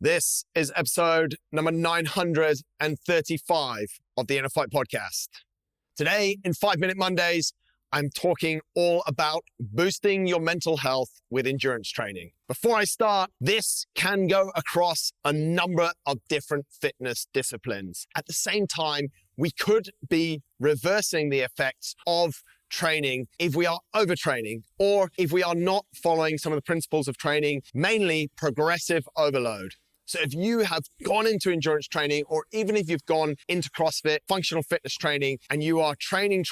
This is episode number 935 of the InnerFight podcast. Today, in 5 Minute Mondays, I'm talking all about boosting your mental health with endurance training. Before I start, this can go across a number of different fitness disciplines. At the same time, we could be reversing the effects of training if we are overtraining or if we are not following some of the principles of training, mainly progressive overload. So if you have gone into endurance training, or even if you've gone into CrossFit, functional fitness training, and you are training,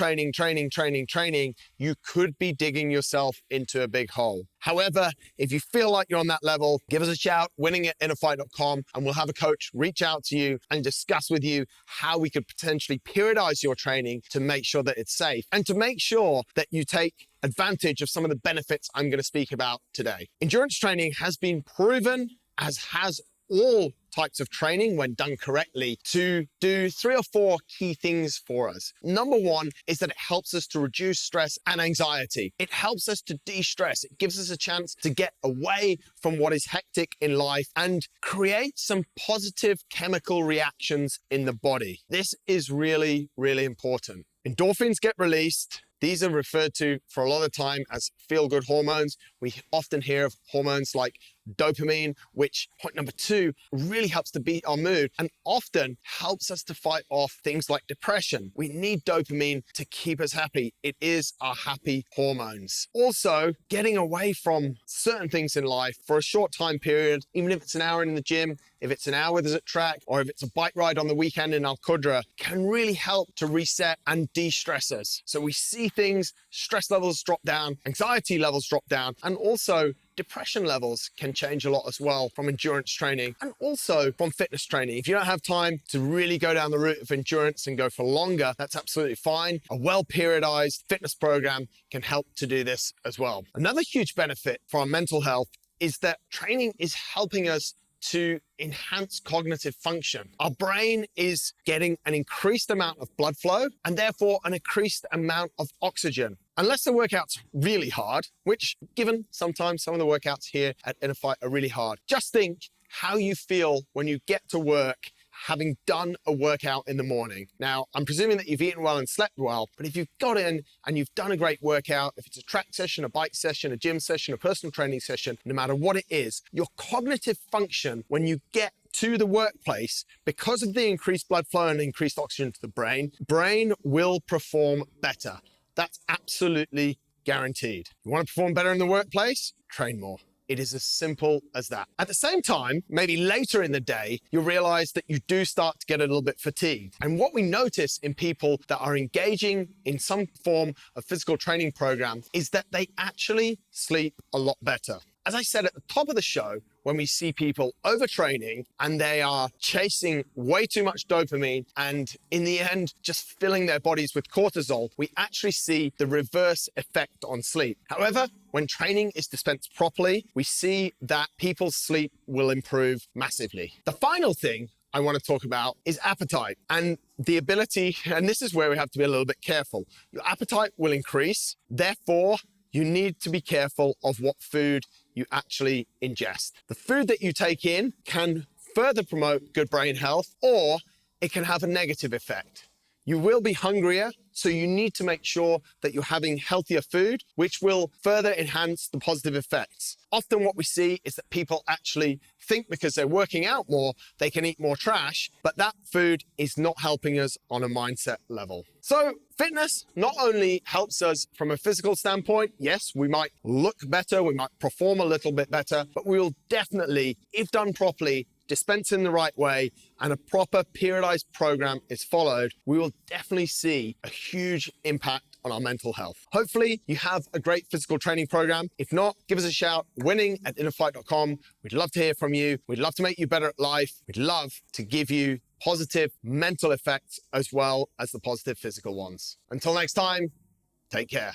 you could be digging yourself into a big hole. However, if you feel like you're on that level, give us a shout, winning@innerfight.com, and we'll have a coach reach out to you and discuss with you how we could potentially periodize your training to make sure that it's safe and to make sure that you take advantage of some of the benefits I'm going to speak about today. Endurance training has been proven, as has all types of training when done correctly, to do 3 or 4 key things for us. Number one is that it helps us to reduce stress and anxiety. It helps us to de-stress. It gives us a chance to get away from what is hectic in life and create some positive chemical reactions in the body. This is really, really important. Endorphins get released. These are referred to for a lot of time as feel-good hormones. We often hear of hormones like dopamine, which, point number 2, really helps to beat our mood and often helps us to fight off things like depression. We need dopamine to keep us happy. It is our happy hormones. Also, getting away from certain things in life for a short time period, even if it's an hour in the gym, if it's an hour with us at track, or if it's a bike ride on the weekend in Al Qudra, can really help to reset and de-stress us. So we see things, stress levels drop down, anxiety levels drop down, and also depression levels can change a lot as well from endurance training and also from fitness training. If you don't have time to really go down the route of endurance and go for longer, that's absolutely fine. A well-periodized fitness program can help to do this as well. Another huge benefit for our mental health is that training is helping us to enhance cognitive function. Our brain is getting an increased amount of blood flow and therefore an increased amount of oxygen. Unless the workout's really hard, which given sometimes some of the workouts here at InnerFight are really hard, just think how you feel when you get to work having done a workout in the morning. Now, I'm presuming that you've eaten well and slept well, but if you've got in and you've done a great workout, if it's a track session, a bike session, a gym session, a personal training session, no matter what it is, your cognitive function when you get to the workplace, because of the increased blood flow and increased oxygen to the brain will perform better. That's absolutely guaranteed. You want to perform better in the workplace? Train more. It is as simple as that. At the same time, maybe later in the day, you'll realize that you do start to get a little bit fatigued. And what we notice in people that are engaging in some form of physical training program is that they actually sleep a lot better. As I said at the top of the show, when we see people overtraining and they are chasing way too much dopamine and in the end just filling their bodies with cortisol, we actually see the reverse effect on sleep. However, when training is dispensed properly, we see that people's sleep will improve massively. The final thing I want to talk about is appetite and the ability, and this is where we have to be a little bit careful. Your appetite will increase, therefore you need to be careful of what food you actually ingest. The food that you take in can further promote good brain health, or it can have a negative effect. You will be hungrier, so you need to make sure that you're having healthier food, which will further enhance the positive effects. Often what we see is that people actually think because they're working out more, they can eat more trash, but that food is not helping us on a mindset level. So fitness not only helps us from a physical standpoint, yes, we might look better, we might perform a little bit better, but we will definitely, if done properly, dispense in the right way, and a proper periodized program is followed, we will definitely see a huge impact on our mental health. Hopefully you have a great physical training program. If not, give us a shout, winning@innerfight.com. We'd love to hear from you. We'd love to make you better at life. We'd love to give you positive mental effects as well as the positive physical ones. Until next time, take care.